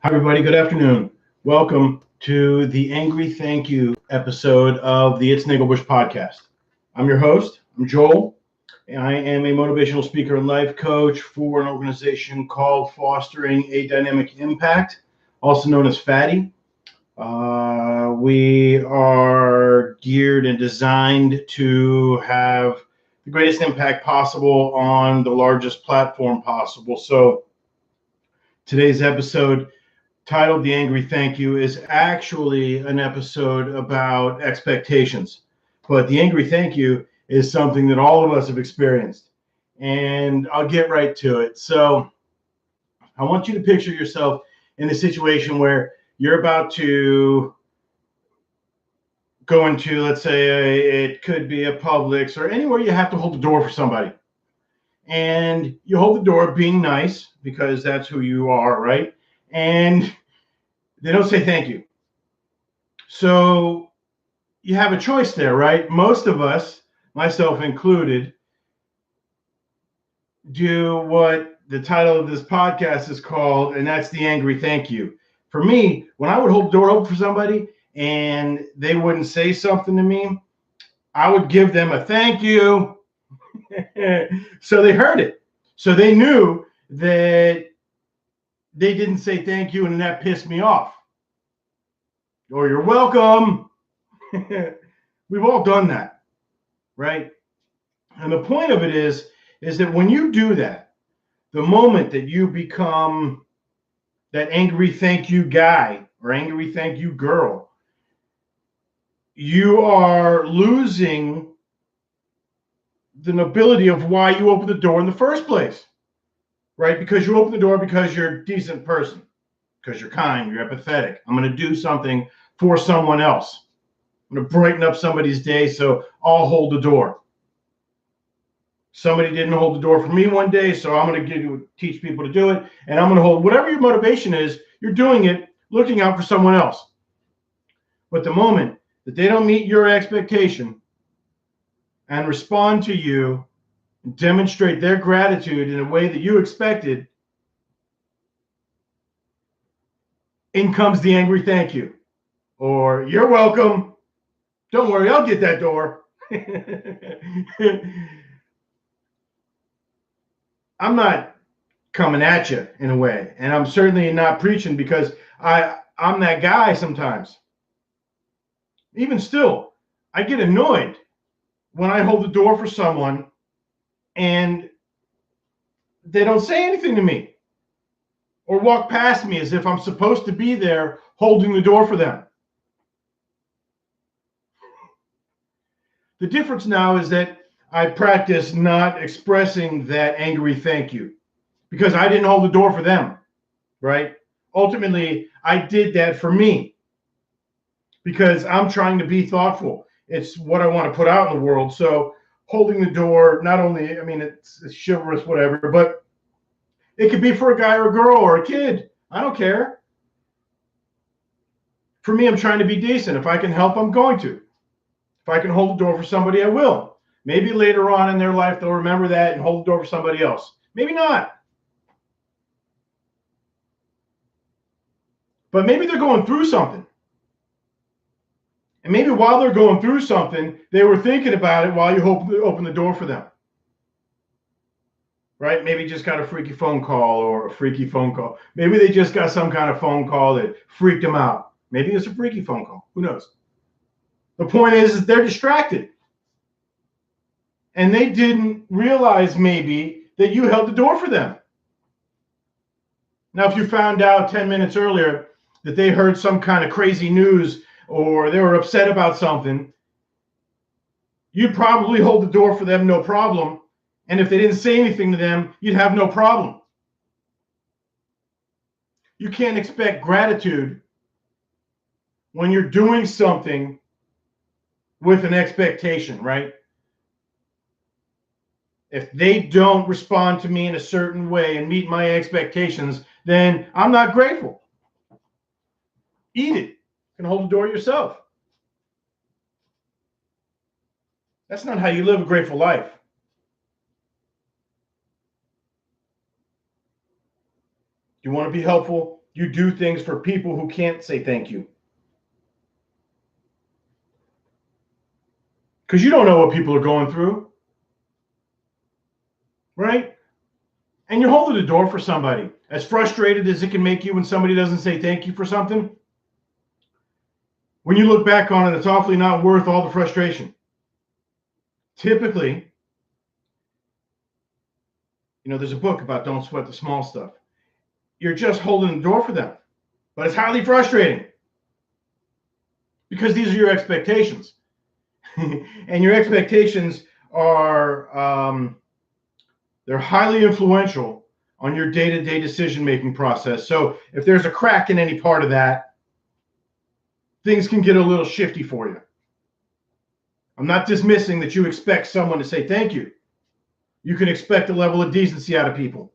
Hi, everybody. Good afternoon. Welcome to the Angry Thank You episode of the It's Nagelbush podcast. I'm your host. I'm Joel, and I am a motivational speaker and life coach for an organization called Fostering a Dynamic Impact, also known as FADDY. We are geared and designed to have the greatest impact possible on the largest platform possible. So today's episode, titled The Angry Thank You, is actually an episode about expectations. But the Angry Thank You is something that all of us have experienced. And I'll get right to it. So I want you to picture yourself in a situation where you're about to go into, let's say, it could be a Publix or anywhere you have to hold the door for somebody. And you hold the door being nice because that's who you are, right? And they don't say thank you. So you have a choice there, right? Most of us, myself included, do what the title of this podcast is called, and that's the angry thank you. For me, when I would hold the door open for somebody and they wouldn't say something to me, I would give them a thank you. So they heard it. So they knew that they didn't say thank you, and that pissed me off. Or you're welcome. We've all done that, right? And the point of it is that when you do that, the moment that you become that angry thank you guy or angry thank you girl, you are losing the nobility of why you opened the door in the first place, right? Because you open the door because you're a decent person, because you're kind, you're empathetic. I'm going to do something for someone else. I'm going to brighten up somebody's day, so I'll hold the door. Somebody didn't hold the door for me one day, so I'm going to teach people to do it, and I'm going to hold whatever your motivation is. You're doing it looking out for someone else. But the moment that they don't meet your expectation and respond to you and demonstrate their gratitude in a way that you expected, in comes the angry thank you. Or, you're welcome. Don't worry, I'll get that door. I'm not coming at you in a way, and I'm certainly not preaching because I'm that guy sometimes. Even still, I get annoyed when I hold the door for someone and they don't say anything to me or walk past me as if I'm supposed to be there holding the door for them. The difference now is that I practice not expressing that angry thank you because I didn't hold the door for them, right? Ultimately, I did that for me because I'm trying to be thoughtful. It's what I want to put out in the world. So holding the door, not only, I mean, it's chivalrous, whatever, but it could be for a guy or a girl or a kid. I don't care. For me, I'm trying to be decent. If I can help, I'm going to. If I can hold the door for somebody, I will. Maybe later on in their life, they'll remember that and hold the door for somebody else. Maybe not. But maybe they're going through something. And maybe while they're going through something, they were thinking about it while you open the door for them. Right? Maybe just got a freaky phone call or a freaky phone call. Maybe they just got some kind of phone call that freaked them out. Maybe it's a freaky phone call. Who knows? The point is they're distracted. And they didn't realize maybe that you held the door for them. Now, if you found out 10 minutes earlier that they heard some kind of crazy news or they were upset about something, you'd probably hold the door for them, no problem. And if they didn't say anything to them, you'd have no problem. You can't expect gratitude when you're doing something with an expectation, right? If they don't respond to me in a certain way and meet my expectations, then I'm not grateful. Eat it. You can hold the door yourself. That's not how you live a grateful life. You want to be helpful? you do things for people who can't say thank you. Because you don't know what people are going through, right? And you're holding the door for somebody. As frustrated as it can make you when somebody doesn't say thank you for something, when you look back on it, it's awfully not worth all the frustration. Typically, there's a book about don't sweat the small stuff. You're just holding the door for them. But it's highly frustrating because these are your expectations. And your expectations are, they're highly influential on your day-to-day decision-making process. So if there's a crack in any part of that, things can get a little shifty for you. I'm not dismissing that you expect someone to say thank you. You can expect a level of decency out of people.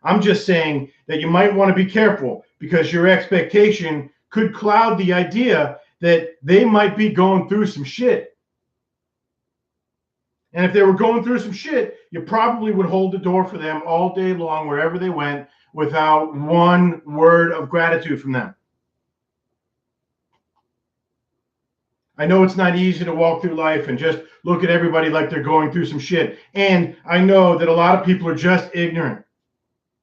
I'm just saying that you might want to be careful because your expectation could cloud the idea that they might be going through some shit. And if they were going through some shit, you probably would hold the door for them all day long, wherever they went, without one word of gratitude from them. I know it's not easy to walk through life and just look at everybody like they're going through some shit. And I know that a lot of people are just ignorant.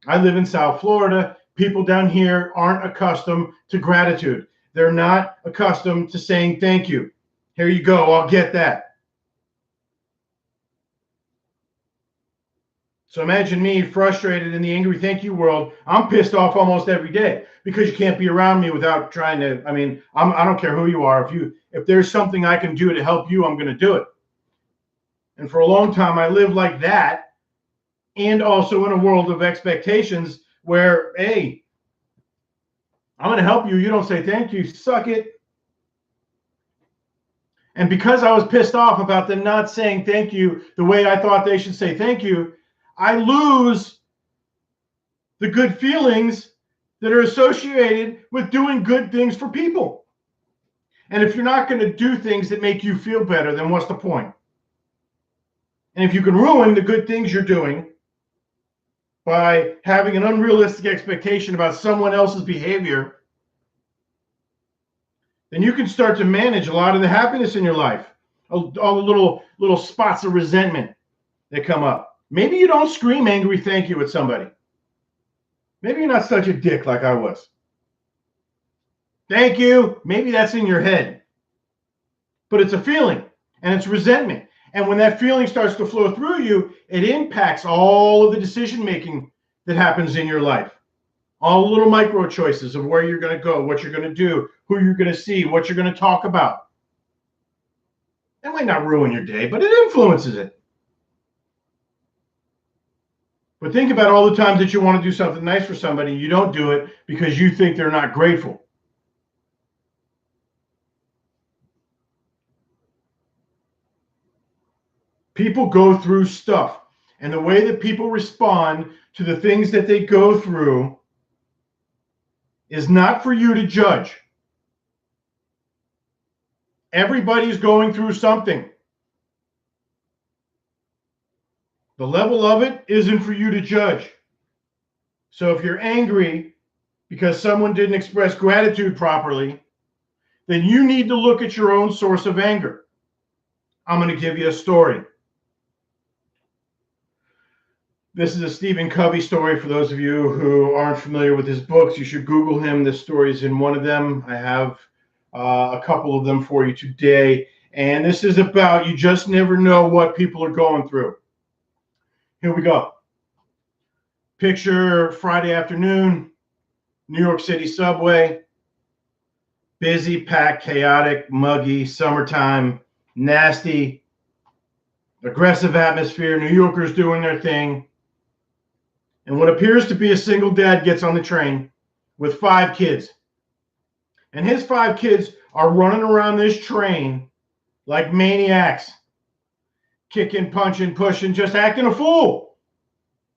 I live in South Florida. People down here aren't accustomed to gratitude. They're not accustomed to saying thank you. Here you go. I'll get that. So imagine me frustrated in the angry thank you world. I'm pissed off almost every day because you can't be around me without trying to. I don't care who you are. If there's something I can do to help you, I'm going to do it. And for a long time, I lived like that, and also in a world of expectations where, hey, I'm going to help you. You don't say thank you. Suck it. And because I was pissed off about them not saying thank you the way I thought they should say thank you, I lose the good feelings that are associated with doing good things for people. And if you're not going to do things that make you feel better, then what's the point? And if you can ruin the good things you're doing by having an unrealistic expectation about someone else's behavior, then you can start to manage a lot of the happiness in your life, all the little spots of resentment that come up. Maybe you don't scream angry thank you at somebody. Maybe you're not such a dick like I was. Thank you. Maybe that's in your head. But it's a feeling, and it's resentment. And when that feeling starts to flow through you, it impacts all of the decision-making that happens in your life. All the little micro choices of where you're going to go, what you're going to do, who you're going to see, what you're going to talk about. It might not ruin your day, but it influences it. But think about all the times that you want to do something nice for somebody, you don't do it because you think they're not grateful. People go through stuff, and the way that people respond to the things that they go through is not for you to judge. Everybody's going through something. The level of it isn't for you to judge. So if you're angry because someone didn't express gratitude properly, then you need to look at your own source of anger. I'm going to give you a story. This is a Stephen Covey story. For those of you who aren't familiar with his books, you should Google him. This story is in one of them. I have a couple of them for you today. And this is about you just never know what people are going through. Here we go. Picture Friday afternoon, New York City subway. Busy, packed, chaotic, muggy, summertime, nasty, aggressive atmosphere. New Yorkers doing their thing. And what appears to be a single dad gets on the train with 5 kids. And his 5 kids are running around this train like maniacs. Kicking, punching, pushing, just acting a fool.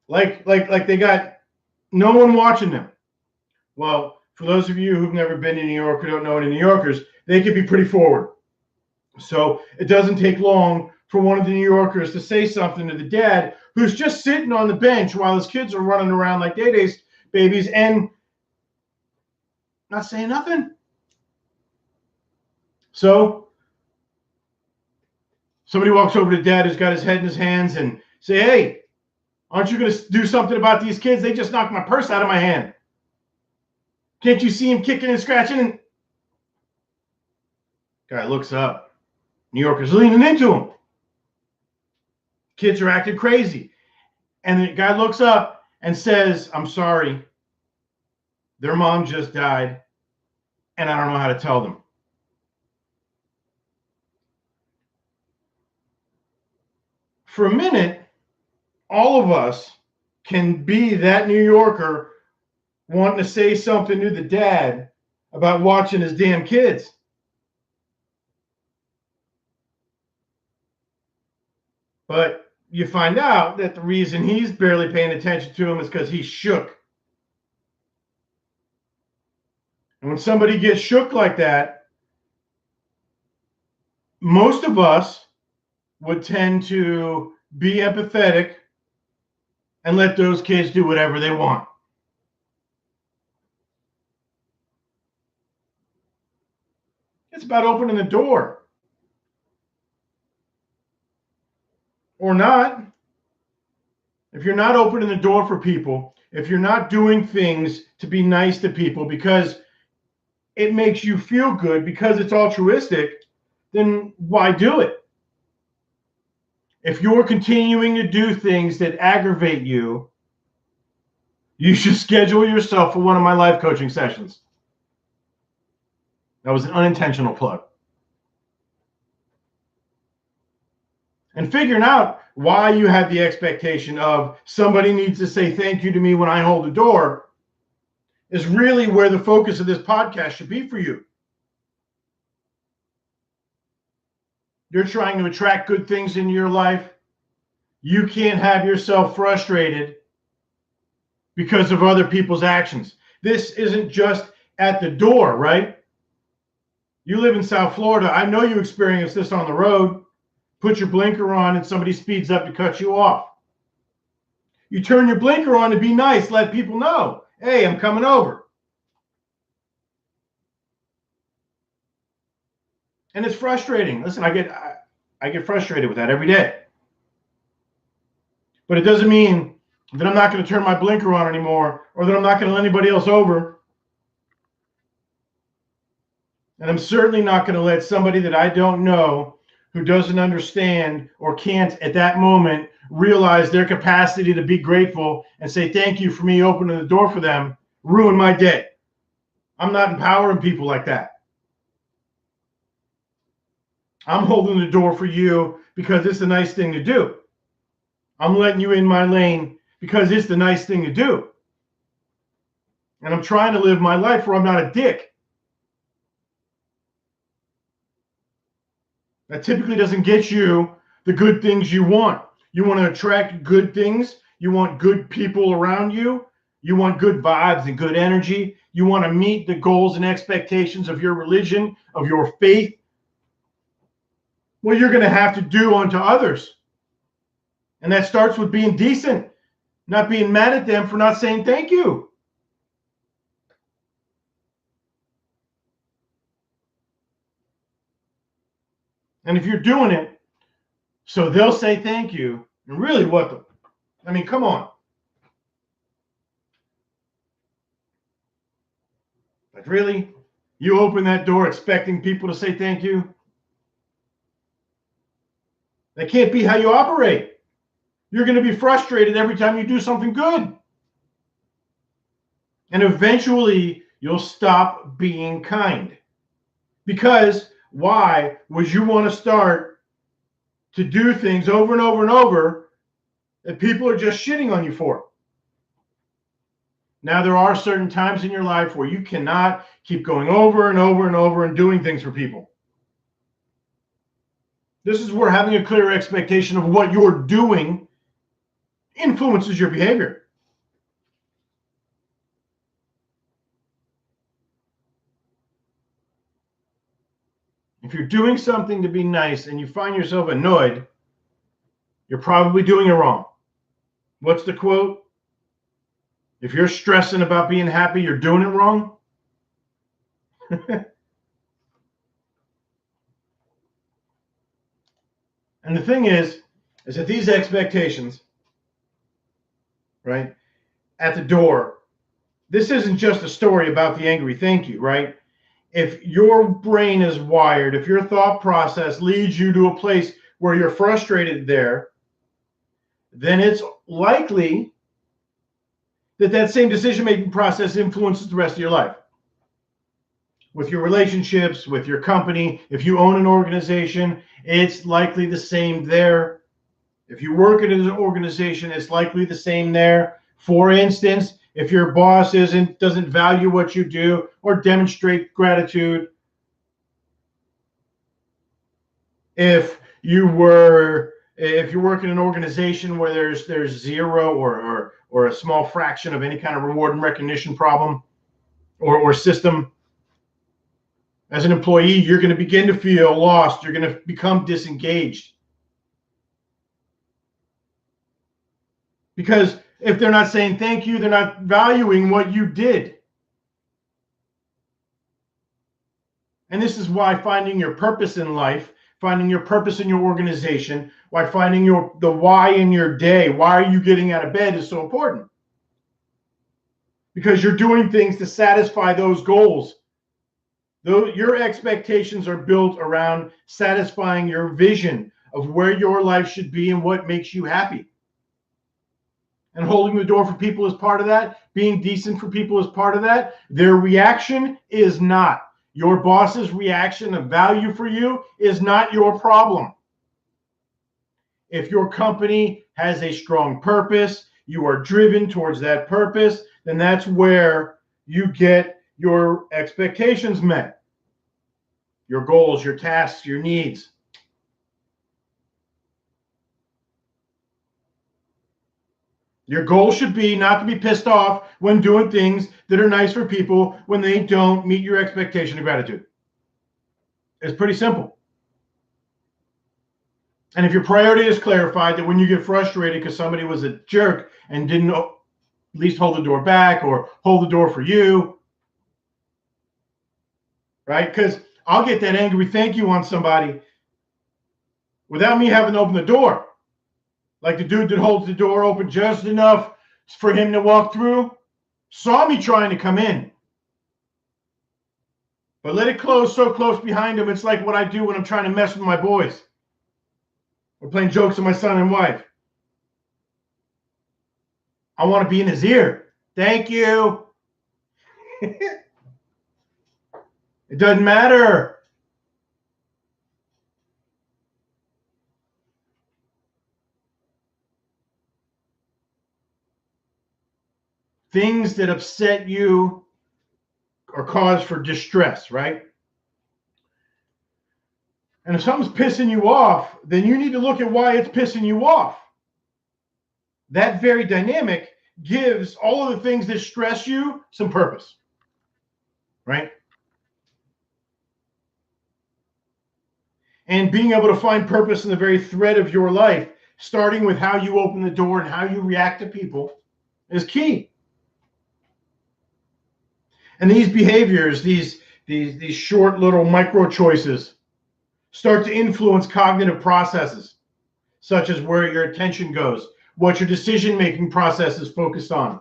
Like they got no one watching them. Well, for those of you who've never been to New York or don't know any New Yorkers, they can be pretty forward. So it doesn't take long for one of the New Yorkers to say something to the dad who's just sitting on the bench while his kids are running around like Day-Day's babies. And Not saying nothing. So somebody walks over to dad who's got his head in his hands and say, hey, aren't you going to do something about these kids? They just knocked my purse out of my hand. Can't you see him kicking and scratching? And guy looks up. New Yorker's leaning into him. Kids are acting crazy. And the guy looks up and says, I'm sorry. Their mom just died, and I don't know how to tell them. For a minute, all of us can be that New Yorker wanting to say something to the dad about watching his damn kids. But you find out that the reason he's barely paying attention to him is because he's shook. And when somebody gets shook like that, most of us would tend to be empathetic and let those kids do whatever they want. It's about opening the door. Or not. If you're not opening the door for people, if you're not doing things to be nice to people because it makes you feel good, because it's altruistic, then why do it? If you're continuing to do things that aggravate you, you should schedule yourself for one of my life coaching sessions. That was an unintentional plug. And figuring out why you have the expectation of somebody needs to say thank you to me when I hold the door is really where the focus of this podcast should be for you. You're trying to attract good things into your life. You can't have yourself frustrated because of other people's actions. This isn't just at the door, right? You live in South Florida. I know you experience this on the road. Put your blinker on and somebody speeds up to cut you off. You turn your blinker on to be nice, let people know, hey, I'm coming over. And it's frustrating. Listen, I get frustrated with that every day. But it doesn't mean that I'm not going to turn my blinker on anymore, or that I'm not going to let anybody else over. And I'm certainly not going to let somebody that I don't know, who doesn't understand or can't at that moment realize their capacity to be grateful and say thank you for me opening the door for them, ruin my day. I'm not empowering people like that. I'm holding the door for you because it's the nice thing to do. I'm letting you in my lane because it's the nice thing to do. And I'm trying to live my life where I'm not a dick. That typically doesn't get you the good things you want. You want to attract good things. You want good people around you. You want good vibes and good energy. You want to meet the goals and expectations of your religion, of your faith. Well, you're going to have to do unto others. And that starts with being decent, not being mad at them for not saying thank you. And if you're doing it so they'll say thank you, and really come on. Like, really? You open that door expecting people to say thank you? That can't be how you operate. You're going to be frustrated every time you do something good. And eventually, you'll stop being kind. Because why would you want to start to do things over and over and over that people are just shitting on you for? Now, there are certain times in your life where you cannot keep going over and over and over and doing things for people. This is where having a clear expectation of what you're doing influences your behavior. If you're doing something to be nice and you find yourself annoyed, you're probably doing it wrong. What's the quote? If you're stressing about being happy, you're doing it wrong. And the thing is that these expectations, right, at the door, this isn't just a story about the angry thank you, right? If your brain is wired, if your thought process leads you to a place where you're frustrated there, then it's likely that that same decision-making process influences the rest of your life. With your relationships, with your company, if you own an organization, it's likely the same there. If you work in an organization, it's likely the same there. For instance, if your boss doesn't value what you do or demonstrate gratitude, if you work in an organization where there's zero or a small fraction of any kind of reward and recognition problem or system, as an employee, you're going to begin to feel lost. You're going to become disengaged. Because if they're not saying thank you, they're not valuing what you did. And this is why finding your purpose in life, finding your purpose in your organization, why finding the why in your day, why are you getting out of bed is so important. Because you're doing things to satisfy those goals. Your expectations are built around satisfying your vision of where your life should be and what makes you happy. And holding the door for people is part of that. Being decent for people is part of that. Their reaction is not. Your boss's reaction of value for you is not your problem. If your company has a strong purpose, you are driven towards that purpose, then that's where you get your expectations met. Your goals, your tasks, your needs. Your goal should be not to be pissed off when doing things that are nice for people when they don't meet your expectation of gratitude. It's pretty simple. And if your priority is clarified, that when you get frustrated because somebody was a jerk and didn't at least hold the door back or hold the door for you, right? Because I'll get that angry thank you on somebody without me having to open the door. Like the dude that holds the door open just enough for him to walk through, saw me trying to come in, but let it close so close behind him. It's like what I do when I'm trying to mess with my boys. We're playing jokes with my son and wife. I want to be in his ear. Thank you. It doesn't matter. Things that upset you are cause for distress, right? And if something's pissing you off, then you need to look at why it's pissing you off. That very dynamic gives all of the things that stress you some purpose, right? And being able to find purpose in the very thread of your life, starting with how you open the door and how you react to people, is key. And these behaviors, these short little micro choices, start to influence cognitive processes, such as where your attention goes, what your decision-making process is focused on.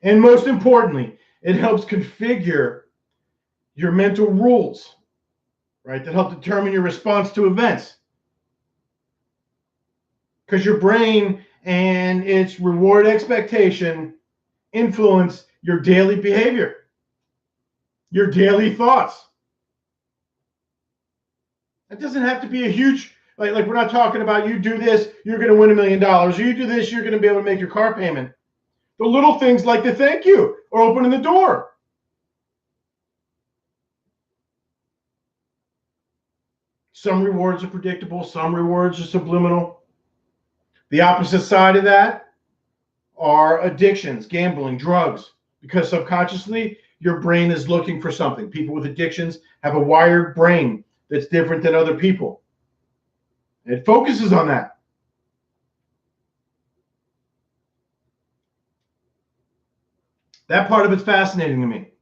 And most importantly, it helps configure your mental rules, right, that help determine your response to events. Because your brain and its reward expectation influence your daily behavior, your daily thoughts. It doesn't have to be a huge, like we're not talking about you do this, you're going to win $1 million, or you do this, you're going to be able to make your car payment. The little things like the thank you or opening the door. Some rewards are predictable, some rewards are subliminal. The opposite side of that are addictions, gambling, drugs, because subconsciously your brain is looking for something. People with addictions have a wired brain that's different than other people. It focuses on that. That part of it's fascinating to me.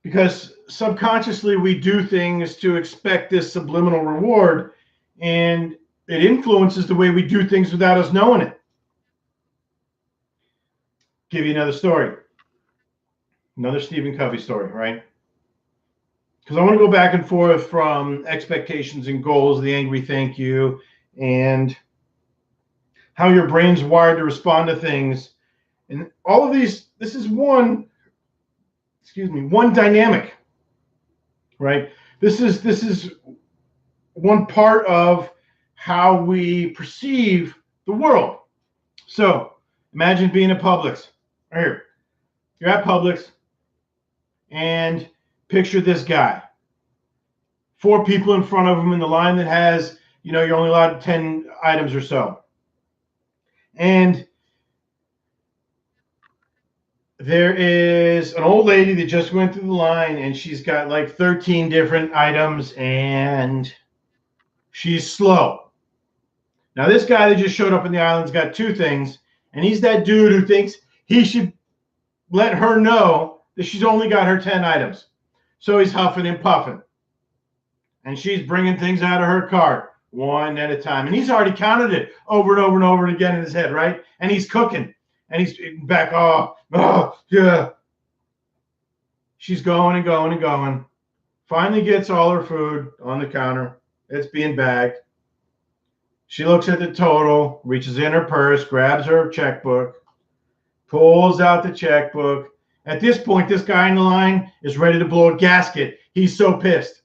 Because subconsciously we do things to expect this subliminal reward, and it influences the way we do things without us knowing it. Give you another story. Another Stephen Covey story, right? Because I want to go back and forth from expectations and goals, the angry thank you, and how your brain's wired to respond to things. And all of these, this is one dynamic, right? This is one part of how we perceive the world. So imagine being at Publix. Right here. You're at Publix, and picture this guy. 4 people in front of him in the line that has, you're only allowed 10 items or so. And there is an old lady that just went through the line, and she's got like 13 different items, and she's slow. Now, this guy that just showed up in the island's got 2 things, and he's that dude who thinks he should let her know that she's only got her 10 items. So he's huffing and puffing. And she's bringing things out of her cart one at a time. And he's already counted it over and over and over again in his head, right? And he's cooking. And he's back, yeah. She's going and going and going. Finally gets all her food on the counter. It's being bagged. She looks at the total, reaches in her purse, grabs her checkbook, pulls out the checkbook. At this point, this guy in the line is ready to blow a gasket. He's so pissed.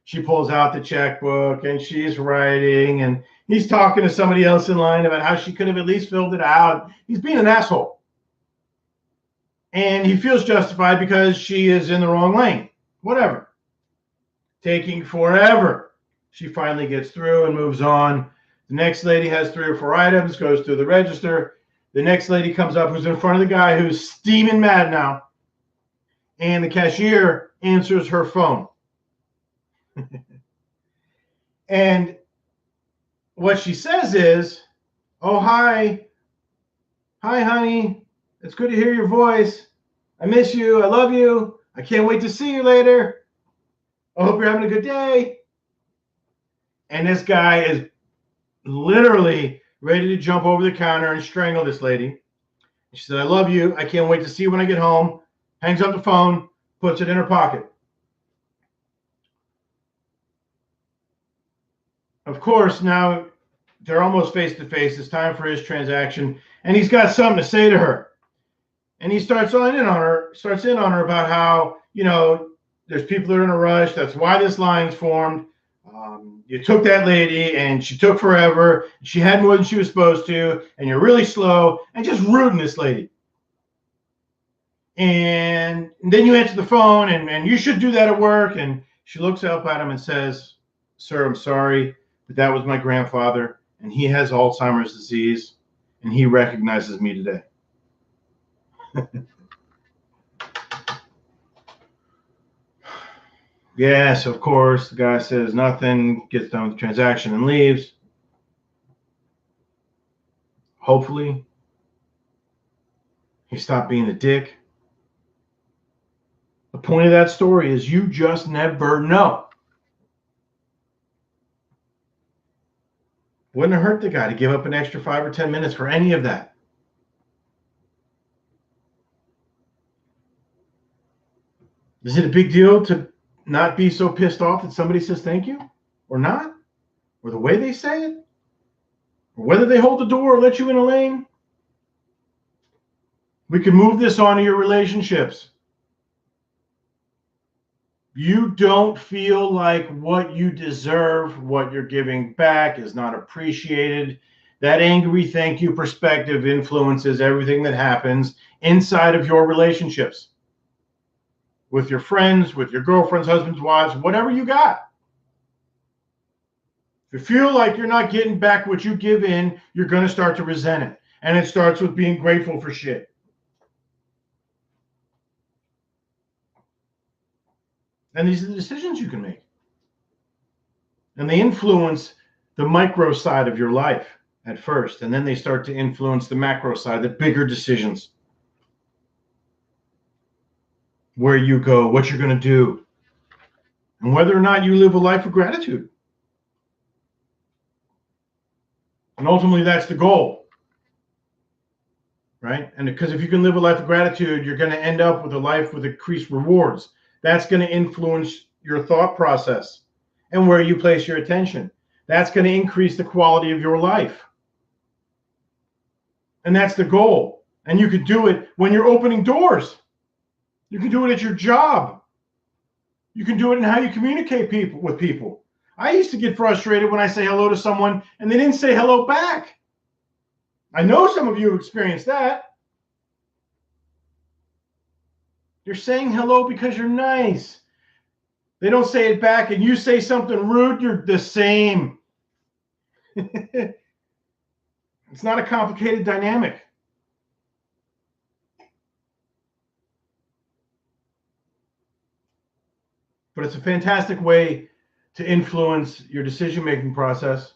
She pulls out the checkbook and she's writing, and he's talking to somebody else in line about how she could have at least filled it out. He's being an asshole. And he feels justified because she is in the wrong lane. Whatever. Taking forever. She finally gets through and moves on. The next lady has 3 or 4 items, goes through the register. The next lady comes up who's in front of the guy who's steaming mad now. And the cashier answers her phone. And what she says is, "Oh, hi. Hi, honey. It's good to hear your voice. I miss you. I love you. I can't wait to see you later. I hope you're having a good day." And this guy is literally ready to jump over the counter and strangle this lady. She said, "I love you. I can't wait to see you when I get home." Hangs up the phone, puts it in her pocket. Of course, now they're almost face to face. It's time for his transaction, and he's got something to say to her. And he starts in on her about how, there's people that are in a rush. That's why this line's formed. You took that lady, and she took forever. She had more than she was supposed to, and you're really slow, and just rooting this lady. And then you answer the phone, and you should do that at work. And she looks up at him and says, "Sir, I'm sorry, but that was my grandfather, and he has Alzheimer's disease, and he recognizes me today." Yes, of course. The guy says nothing, gets done with the transaction and leaves. Hopefully, he stopped being a dick. The point of that story is you just never know. Wouldn't have hurt the guy to give up an extra 5 or 10 minutes for any of that. Is it a big deal to not be so pissed off that somebody says thank you? Or not? Or the way they say it? Or whether they hold the door or let you in a lane? We can move this on to your relationships. You don't feel like what you deserve, what you're giving back is not appreciated. That angry thank you perspective influences everything that happens inside of your relationships. With your friends, with your girlfriends, husbands, wives, whatever you got. If you feel like you're not getting back what you give in, you're going to start to resent it. And it starts with being grateful for shit. And these are the decisions you can make. And they influence the micro side of your life at first, and then they start to influence the macro side, the bigger decisions. Where you go, what you're going to do, and whether or not you live a life of gratitude. And ultimately, that's the goal, right? And because if you can live a life of gratitude, you're going to end up with a life with increased rewards. That's going to influence your thought process and where you place your attention. That's going to increase the quality of your life. And that's the goal. And you can do it when you're opening doors. You can do it at your job. You can do it in how you communicate with people. I used to get frustrated when I say hello to someone and they didn't say hello back. I know some of you have experienced that. You're saying hello because you're nice. They don't say it back and you say something rude, you're the same. It's not a complicated dynamic. But it's a fantastic way to influence your decision-making process.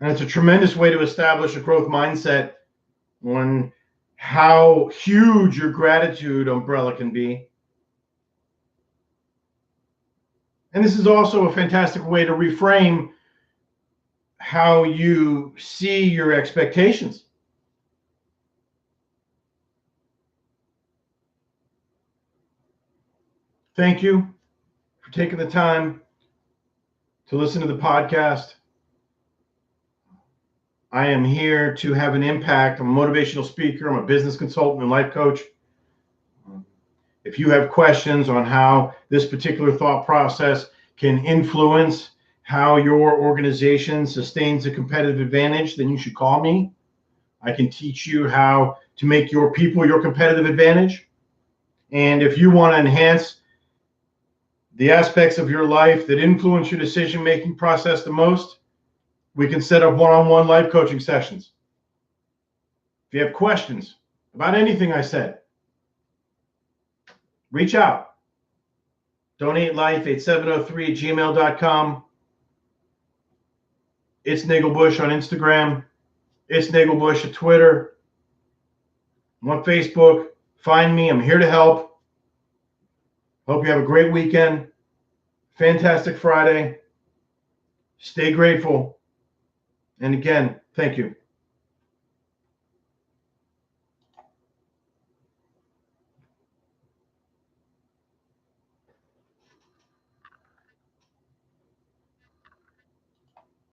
And it's a tremendous way to establish a growth mindset on how huge your gratitude umbrella can be. And this is also a fantastic way to reframe how you see your expectations. Thank you for taking the time to listen to the podcast. I am here to have an impact. I'm a motivational speaker. I'm a business consultant and life coach. If you have questions on how this particular thought process can influence how your organization sustains a competitive advantage, then you should call me. I can teach you how to make your people your competitive advantage. And if you want to enhance the aspects of your life that influence your decision-making process the most, we can set up one-on-one life coaching sessions. If you have questions about anything I said, reach out. donatelife8703@gmail.com. It's Nagelbush on Instagram. It's Nagelbush at Twitter. I'm on Facebook. Find me. I'm here to help. Hope you have a great weekend. Fantastic Friday. Stay grateful. And again, thank you.